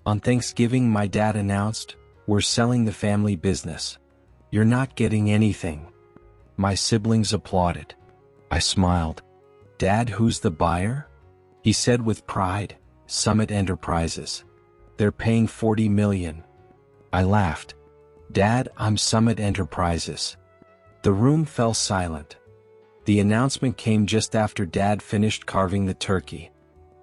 On Thanksgiving, my dad announced, "We're selling the family business. You're not getting anything." My siblings applauded. I smiled. "Dad, who's the buyer?" He said with pride, "Summit Enterprises. They're paying $40 million." I laughed. "Dad, I'm Summit Enterprises." The room fell silent. The announcement came just after Dad finished carving the turkey.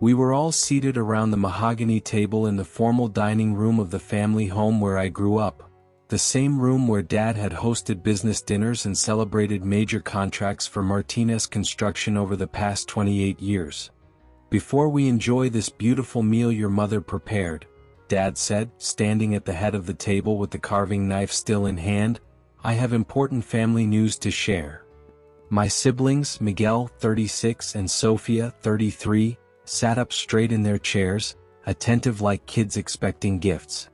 We were all seated around the mahogany table in the formal dining room of the family home where I grew up, the same room where Dad had hosted business dinners and celebrated major contracts for Martinez Construction over the past 28 years. "Before we enjoy this beautiful meal your mother prepared," Dad said, standing at the head of the table with the carving knife still in hand, "I have important family news to share." My siblings, Miguel, 36, and Sofia, 33, sat up straight in their chairs, attentive like kids expecting gifts.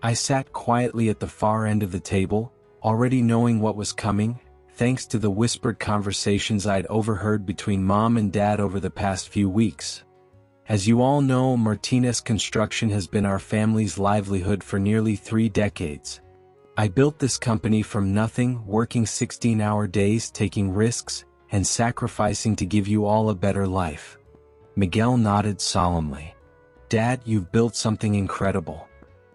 I sat quietly at the far end of the table, already knowing what was coming, thanks to the whispered conversations I'd overheard between Mom and Dad over the past few weeks. As you all know, Martinez Construction has been our family's livelihood for nearly 3 decades. I built this company from nothing, working 16-hour days, taking risks, and sacrificing to give you all a better life. Miguel nodded solemnly. "Dad, you've built something incredible.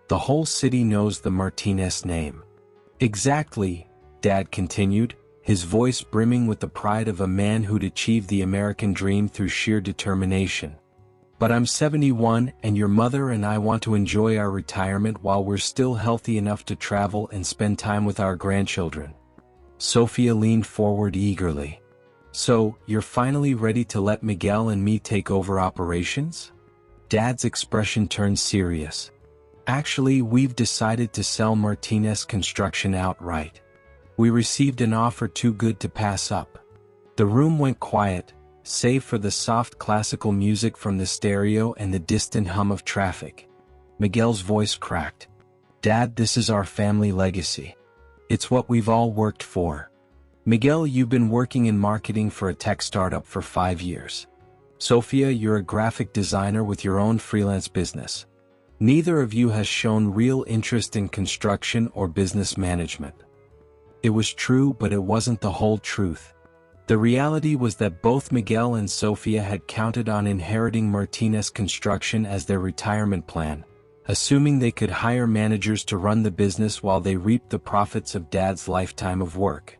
The whole city knows the Martinez name." "Exactly," Dad continued, his voice brimming with the pride of a man who'd achieved the American dream through sheer determination. "But I'm 71 and your mother and I want to enjoy our retirement while we're still healthy enough to travel and spend time with our grandchildren." Sofia leaned forward eagerly. "So, you're finally ready to let Miguel and me take over operations?" Dad's expression turned serious. "Actually, we've decided to sell Martinez Construction outright. We received an offer too good to pass up." The room went quiet, save for the soft classical music from the stereo and the distant hum of traffic. Miguel's voice cracked. "Dad, this is our family legacy. It's what we've all worked for. Miguel, you've been working in marketing for a tech startup for 5 years. Sofia, you're a graphic designer with your own freelance business. Neither of you has shown real interest in construction or business management." It was true, but it wasn't the whole truth. The reality was that both Miguel and Sofia had counted on inheriting Martinez Construction as their retirement plan, assuming they could hire managers to run the business while they reaped the profits of Dad's lifetime of work.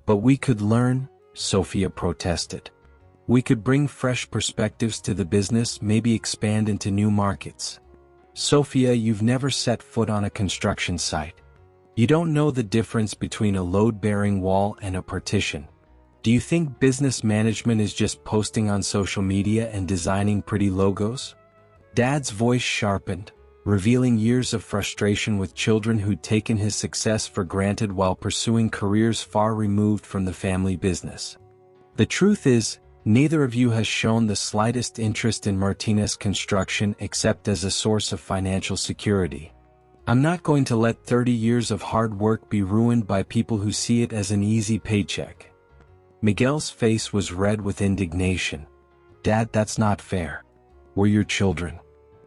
"But we could learn," Sofia protested. "We could bring fresh perspectives to the business, maybe expand into new markets." "Sofia, you've never set foot on a construction site. You don't know the difference between a load-bearing wall and a partition. Do you think business management is just posting on social media and designing pretty logos?" Dad's voice sharpened, revealing years of frustration with children who'd taken his success for granted while pursuing careers far removed from the family business. "The truth is, neither of you has shown the slightest interest in Martinez Construction except as a source of financial security. I'm not going to let 30 years of hard work be ruined by people who see it as an easy paycheck." Miguel's face was red with indignation. "Dad, that's not fair. We're your children.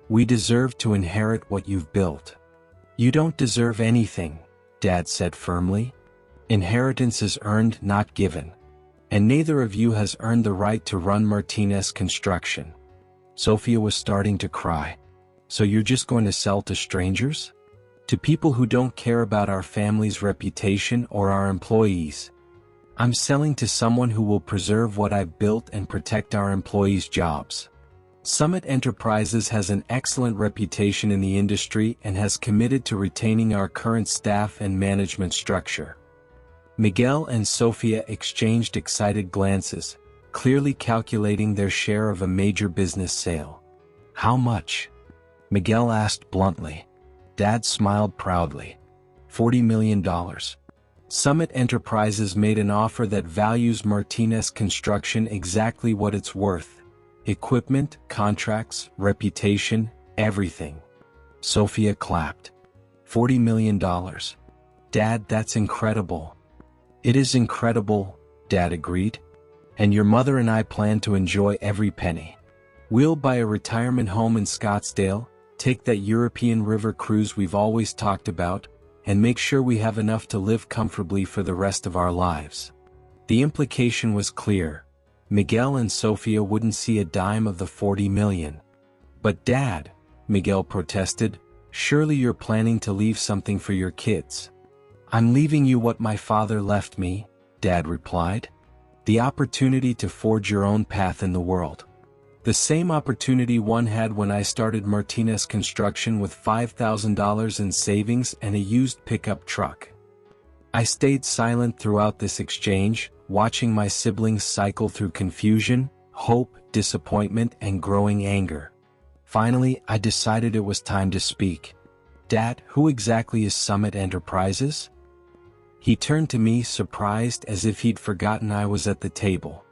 We deserve to inherit what you've built." "You don't deserve anything," Dad said firmly. "Inheritance is earned, not given. And neither of you has earned the right to run Martinez Construction." Sofia was starting to cry. "So you're just going to sell to strangers? To people who don't care about our family's reputation or our employees?" "I'm selling to someone who will preserve what I've built and protect our employees' jobs. Summit Enterprises has an excellent reputation in the industry and has committed to retaining our current staff and management structure." Miguel and Sofia exchanged excited glances, clearly calculating their share of a major business sale. "How much?" Miguel asked bluntly. Dad smiled proudly. $40 million. Summit Enterprises made an offer that values Martinez Construction exactly what it's worth. Equipment, contracts, reputation, everything. Sofia clapped. $40 million. "Dad, that's incredible." "It is incredible," Dad agreed. "And your mother and I plan to enjoy every penny. We'll buy a retirement home in Scottsdale, take that European river cruise we've always talked about, and make sure we have enough to live comfortably for the rest of our lives. The implication was clear. Miguel and Sofia wouldn't see a dime of the 40 million. But Dad, Miguel protested, surely you're planning to leave something for your kids. I'm leaving you what my father left me, Dad replied. The opportunity to forge your own path in the world. The same opportunity one had when I started Martinez Construction with $5,000 in savings and a used pickup truck. I stayed silent throughout this exchange, watching my siblings cycle through confusion, hope, disappointment, and growing anger. Finally, I decided it was time to speak. Dad, who exactly is Summit Enterprises? He turned to me, surprised, as if he'd forgotten I was at the table.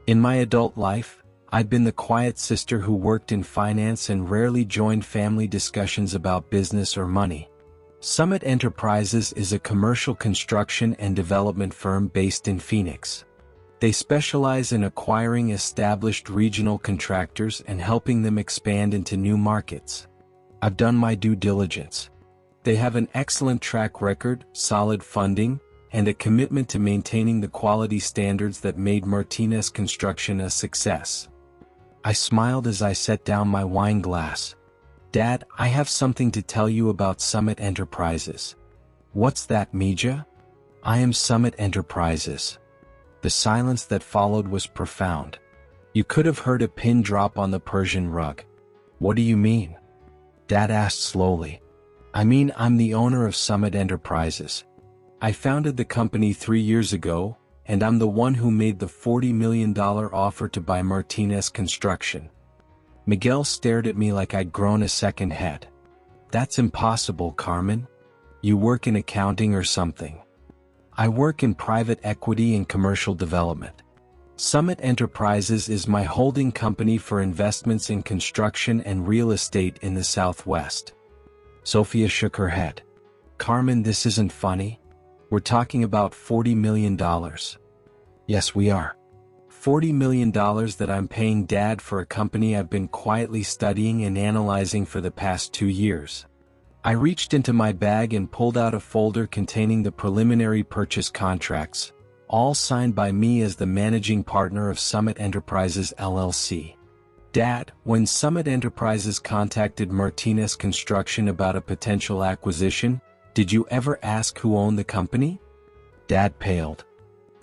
In my adult life, I'd been the quiet sister who worked in finance and rarely joined family discussions about business or money. Summit Enterprises is a commercial construction and development firm based in Phoenix. They specialize in acquiring established regional contractors and helping them expand into new markets. I've done my due diligence. They have an excellent track record, solid funding, and a commitment to maintaining the quality standards that made Martinez Construction a success. I smiled as I set down my wine glass. Dad, I have something to tell you about Summit Enterprises. What's that, Mija? I am Summit Enterprises. The silence that followed was profound. You could have heard a pin drop on the Persian rug. What do you mean? Dad asked slowly. I mean, I'm the owner of Summit Enterprises. I founded the company 3 years ago, and I'm the one who made the $40 million offer to buy Martinez Construction. Miguel stared at me like I'd grown a second head. That's impossible, Carmen. You work in accounting or something. I work in private equity and commercial development. Summit Enterprises is my holding company for investments in construction and real estate in the Southwest. Sofia shook her head. Carmen, this isn't funny. We're talking about $40 million. Yes, we are. $40 million that I'm paying Dad for a company I've been quietly studying and analyzing for the past 2 years. I reached into my bag and pulled out a folder containing the preliminary purchase contracts, all signed by me as the managing partner of Summit Enterprises LLC. Dad, when Summit Enterprises contacted Martinez Construction about a potential acquisition, did you ever ask who owned the company? Dad paled.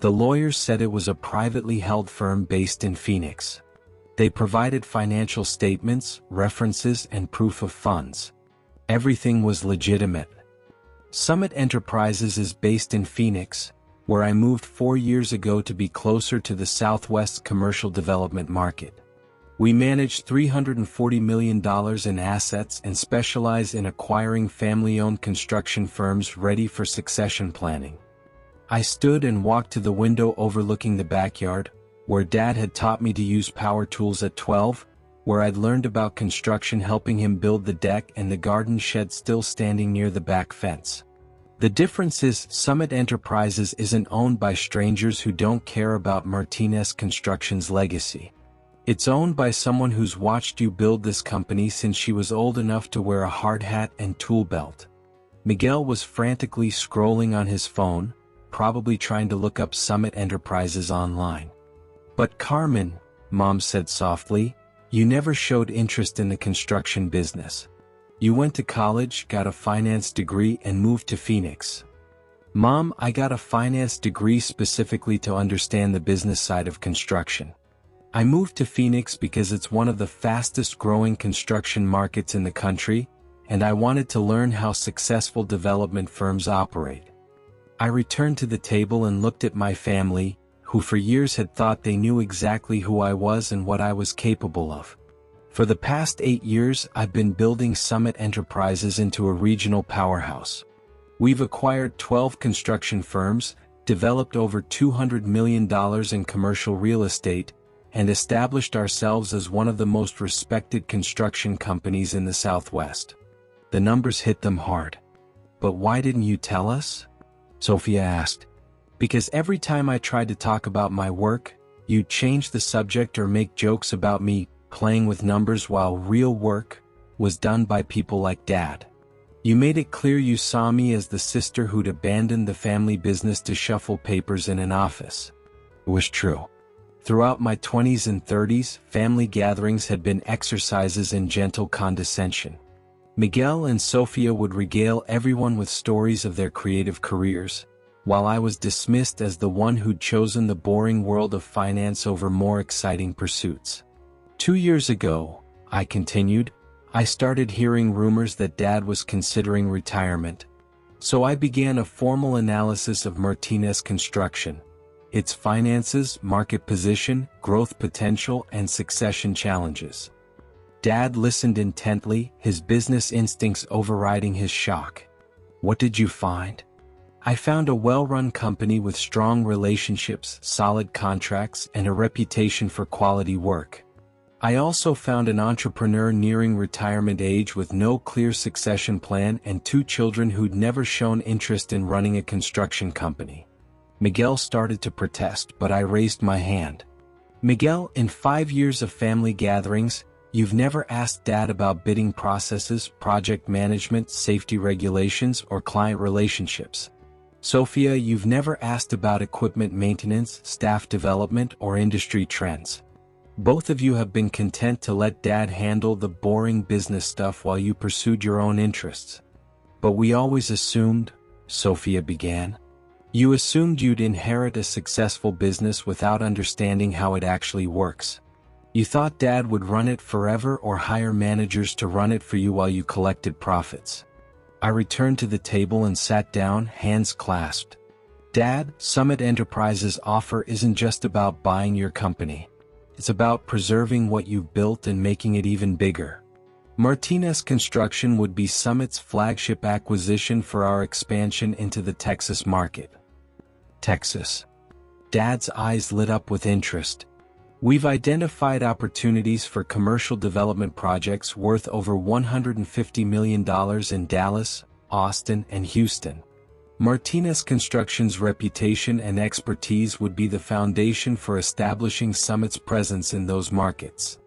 The lawyers said it was a privately held firm based in Phoenix. They provided financial statements, references, and proof of funds. Everything was legitimate. Summit Enterprises is based in Phoenix, where I moved 4 years ago to be closer to the Southwest commercial development market. We manage $340 million in assets and specialize in acquiring family-owned construction firms ready for succession planning. I stood and walked to the window overlooking the backyard, where Dad had taught me to use power tools at 12, where I'd learned about construction helping him build the deck and the garden shed still standing near the back fence. The difference is Summit Enterprises isn't owned by strangers who don't care about Martinez Construction's legacy. It's owned by someone who's watched you build this company since she was old enough to wear a hard hat and tool belt. Miguel was frantically scrolling on his phone, probably trying to look up Summit Enterprises online. But Carmen, Mom said softly, you never showed interest in the construction business. You went to college, got a finance degree, and moved to Phoenix. Mom, I got a finance degree specifically to understand the business side of construction. I moved to Phoenix because it's one of the fastest growing construction markets in the country, and I wanted to learn how successful development firms operate. I returned to the table and looked at my family, who for years had thought they knew exactly who I was and what I was capable of. For the past 8 years, I've been building Summit Enterprises into a regional powerhouse. We've acquired 12 construction firms, developed over $200 million in commercial real estate, and established ourselves as one of the most respected construction companies in the Southwest. The numbers hit them hard. But why didn't you tell us? Sofia asked. Because every time I tried to talk about my work, you'd change the subject or make jokes about me playing with numbers while real work, was done by people like Dad. You made it clear you saw me as the sister who'd abandoned the family business to shuffle papers in an office. It was true. Throughout my 20s and 30s, family gatherings had been exercises in gentle condescension. Miguel and Sofia would regale everyone with stories of their creative careers, while I was dismissed as the one who'd chosen the boring world of finance over more exciting pursuits. 2 years ago, I continued, I started hearing rumors that Dad was considering retirement. So I began a formal analysis of Martinez Construction, its finances, market position, growth potential, and succession challenges. Dad listened intently, his business instincts overriding his shock. What did you find? I found a well-run company with strong relationships, solid contracts, and a reputation for quality work. I also found an entrepreneur nearing retirement age with no clear succession plan and 2 children who'd never shown interest in running a construction company. Miguel started to protest, but I raised my hand. Miguel, in 5 years of family gatherings, you've never asked Dad about bidding processes, project management, safety regulations, or client relationships. Sofia, you've never asked about equipment maintenance, staff development, or industry trends. Both of you have been content to let Dad handle the boring business stuff while you pursued your own interests. But we always assumed, Sofia began. You assumed you'd inherit a successful business without understanding how it actually works. You thought Dad would run it forever or hire managers to run it for you while you collected profits. I returned to the table and sat down, hands clasped. Dad, Summit Enterprises' offer isn't just about buying your company. It's about preserving what you've built and making it even bigger. Martinez Construction would be Summit's flagship acquisition for our expansion into the Texas market. Texas. Dad's eyes lit up with interest. We've identified opportunities for commercial development projects worth over $150 million in Dallas, Austin, and Houston. Martinez Construction's reputation and expertise would be the foundation for establishing Summit's presence in those markets.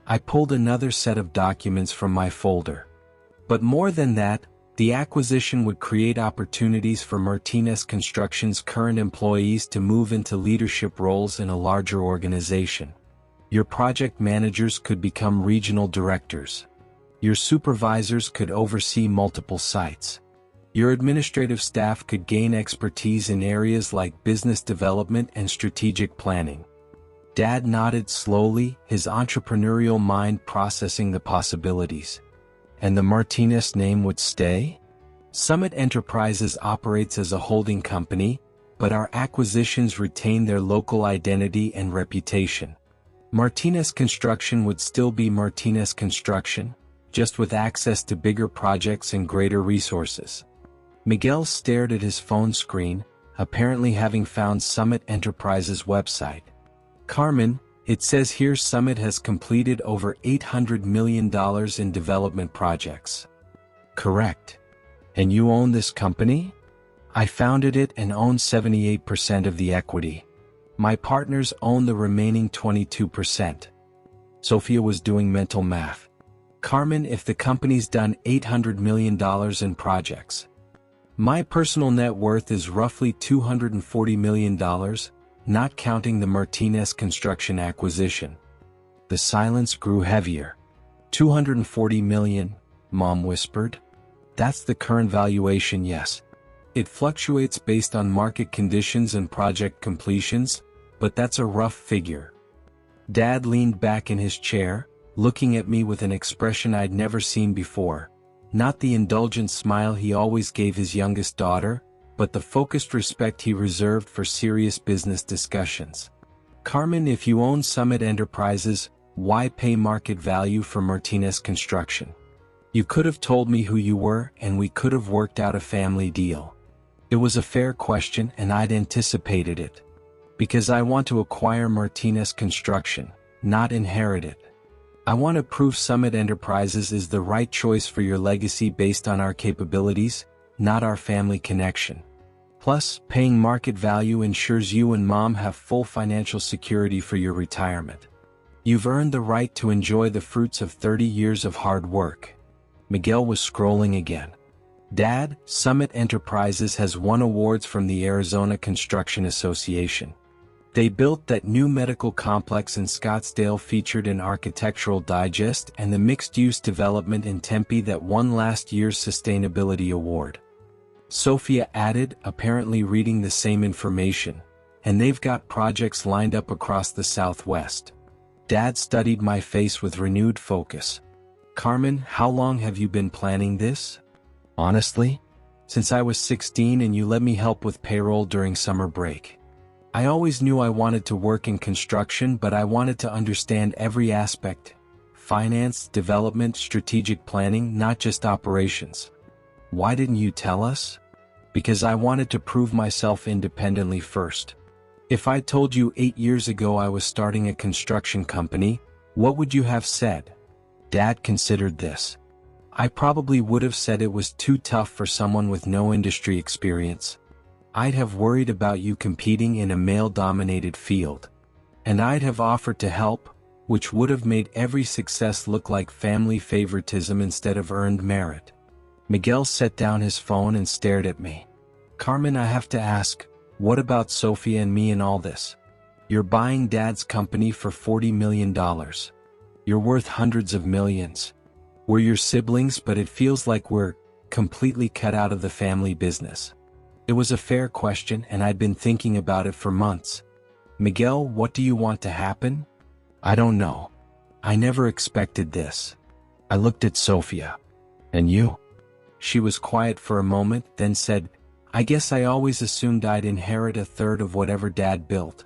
I pulled another set of documents from my folder. But more than that, the acquisition would create opportunities for Martinez Construction's current employees to move into leadership roles in a larger organization. Your project managers could become regional directors. Your supervisors could oversee multiple sites. Your administrative staff could gain expertise in areas like business development and strategic planning. Dad nodded slowly, his entrepreneurial mind processing the possibilities. And the Martinez name would stay? Summit Enterprises operates as a holding company, but our acquisitions retain their local identity and reputation. Martinez Construction would still be Martinez Construction, just with access to bigger projects and greater resources. Miguel stared at his phone screen, apparently having found Summit Enterprises' website. Carmen, it says here Summit has completed over $800 million in development projects. Correct. And you own this company? I founded it and own 78% of the equity. My partners own the remaining 22%. Sofia was doing mental math. Carmen, if the company's done $800 million in projects. My personal net worth is roughly $240 million, not counting the Martinez Construction acquisition. The silence grew heavier. $240 million, Mom whispered. That's the current valuation, yes. It fluctuates based on market conditions and project completions, but that's a rough figure. Dad leaned back in his chair, looking at me with an expression I'd never seen before. Not the indulgent smile he always gave his youngest daughter, but the focused respect he reserved for serious business discussions. Carmen, if you own Summit Enterprises, why pay market value for Martinez Construction? You could have told me who you were and we could have worked out a family deal. It was a fair question and I'd anticipated it. Because I want to acquire Martinez Construction, not inherit it. I want to prove Summit Enterprises is the right choice for your legacy based on our capabilities, not our family connection. Plus, paying market value ensures you and Mom have full financial security for your retirement. You've earned the right to enjoy the fruits of 30 years of hard work. Miguel was scrolling again. Dad, Summit Enterprises has won awards from the Arizona Construction Association. They built that new medical complex in Scottsdale featured in Architectural Digest and the mixed-use development in Tempe that won last year's Sustainability Award. Sophia added, apparently reading the same information, and they've got projects lined up across the Southwest. Dad studied my face with renewed focus. Carmen, how long have you been planning this? Honestly? Since I was 16 and you let me help with payroll during summer break. I always knew I wanted to work in construction, but I wanted to understand every aspect. Finance, development, strategic planning, not just operations. Why didn't you tell us? Because I wanted to prove myself independently first. If I told you 8 years ago I was starting a construction company, what would you have said? Dad considered this. I probably would have said it was too tough for someone with no industry experience. I'd have worried about you competing in a male-dominated field. And I'd have offered to help, which would have made every success look like family favoritism instead of earned merit. Miguel set down his phone and stared at me. Carmen, I have to ask, what about Sophia and me in all this? You're buying Dad's company for $40 million. You're worth hundreds of millions. We're your siblings, but it feels like we're completely cut out of the family business. It was a fair question, and I'd been thinking about it for months. Miguel, what do you want to happen? I don't know. I never expected this. I looked at Sophia. And you? She was quiet for a moment, then said, I guess I always assumed I'd inherit a third of whatever Dad built.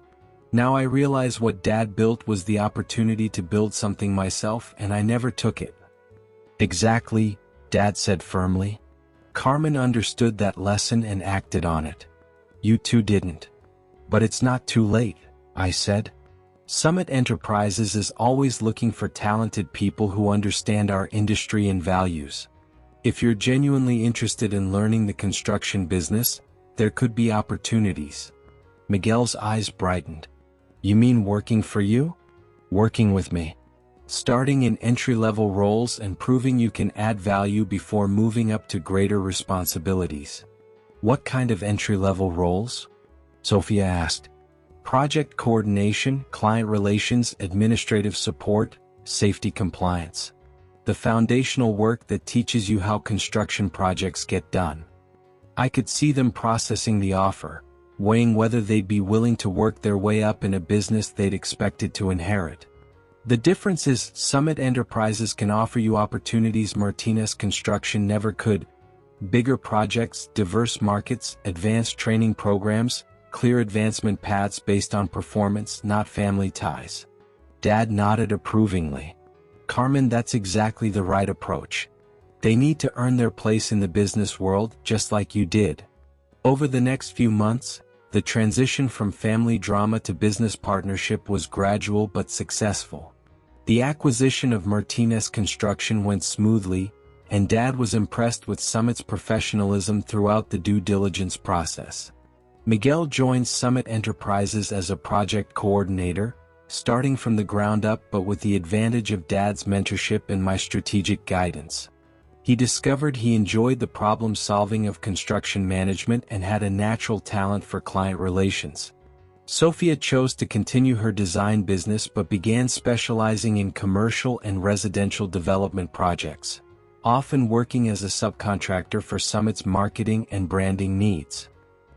Now I realize what Dad built was the opportunity to build something myself, and I never took it. Exactly, Dad said firmly. Carmen understood that lesson and acted on it. You two didn't. But it's not too late, I said. Summit Enterprises is always looking for talented people who understand our industry and values. If you're genuinely interested in learning the construction business, there could be opportunities. Miguel's eyes brightened. You mean working for you? Working with me. Starting in entry-level roles and proving you can add value before moving up to greater responsibilities. What kind of entry-level roles? Sophia asked. Project coordination, client relations, administrative support, safety compliance. The foundational work that teaches you how construction projects get done. I could see them processing the offer, weighing whether they'd be willing to work their way up in a business they'd expected to inherit. The difference is Summit Enterprises can offer you opportunities Martinez Construction never could. Bigger projects, diverse markets, advanced training programs, clear advancement paths based on performance, not family ties. Dad nodded approvingly. Carmen, that's exactly the right approach. They need to earn their place in the business world, just like you did. Over the next few months, the transition from family drama to business partnership was gradual but successful. The acquisition of Martinez Construction went smoothly, and Dad was impressed with Summit's professionalism throughout the due diligence process. Miguel joined Summit Enterprises as a project coordinator, starting from the ground up but with the advantage of Dad's mentorship and my strategic guidance. He discovered he enjoyed the problem-solving of construction management and had a natural talent for client relations. Sophia chose to continue her design business but began specializing in commercial and residential development projects, often working as a subcontractor for Summit's marketing and branding needs.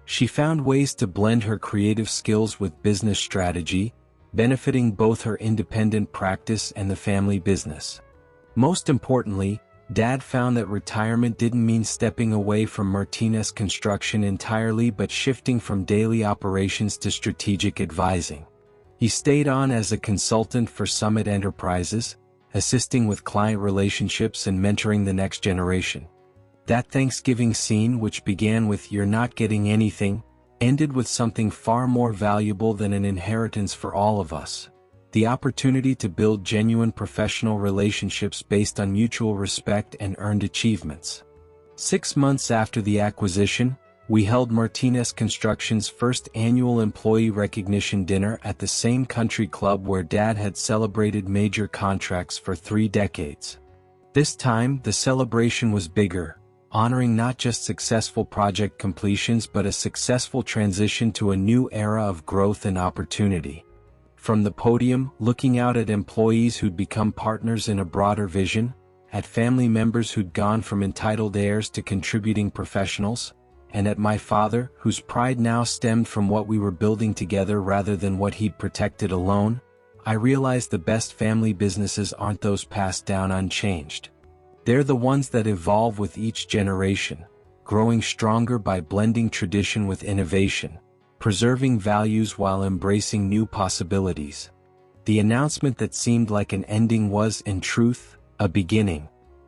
She found ways to blend her creative skills with business strategy, benefiting both her independent practice and the family business. Most importantly, Dad found that retirement didn't mean stepping away from Martinez Construction entirely but shifting from daily operations to strategic advising. He stayed on as a consultant for Summit Enterprises, assisting with client relationships and mentoring the next generation. That Thanksgiving scene, which began with "You're not getting anything," ended with something far more valuable than an inheritance for all of us: the opportunity to build genuine professional relationships based on mutual respect and earned achievements. 6 months after the acquisition, We held Martinez Construction's first annual employee recognition dinner at the same country club where Dad had celebrated major contracts for 3 decades. This time, the celebration was bigger, honoring not just successful project completions but a successful transition to a new era of growth and opportunity. From the podium, looking out at employees who'd become partners in a broader vision, at family members who'd gone from entitled heirs to contributing professionals, and at my father, whose pride now stemmed from what we were building together rather than what he'd protected alone, I realized the best family businesses aren't those passed down unchanged. They're the ones that evolve with each generation, growing stronger by blending tradition with innovation, preserving values while embracing new possibilities. The announcement that seemed like an ending was, in truth, a beginning.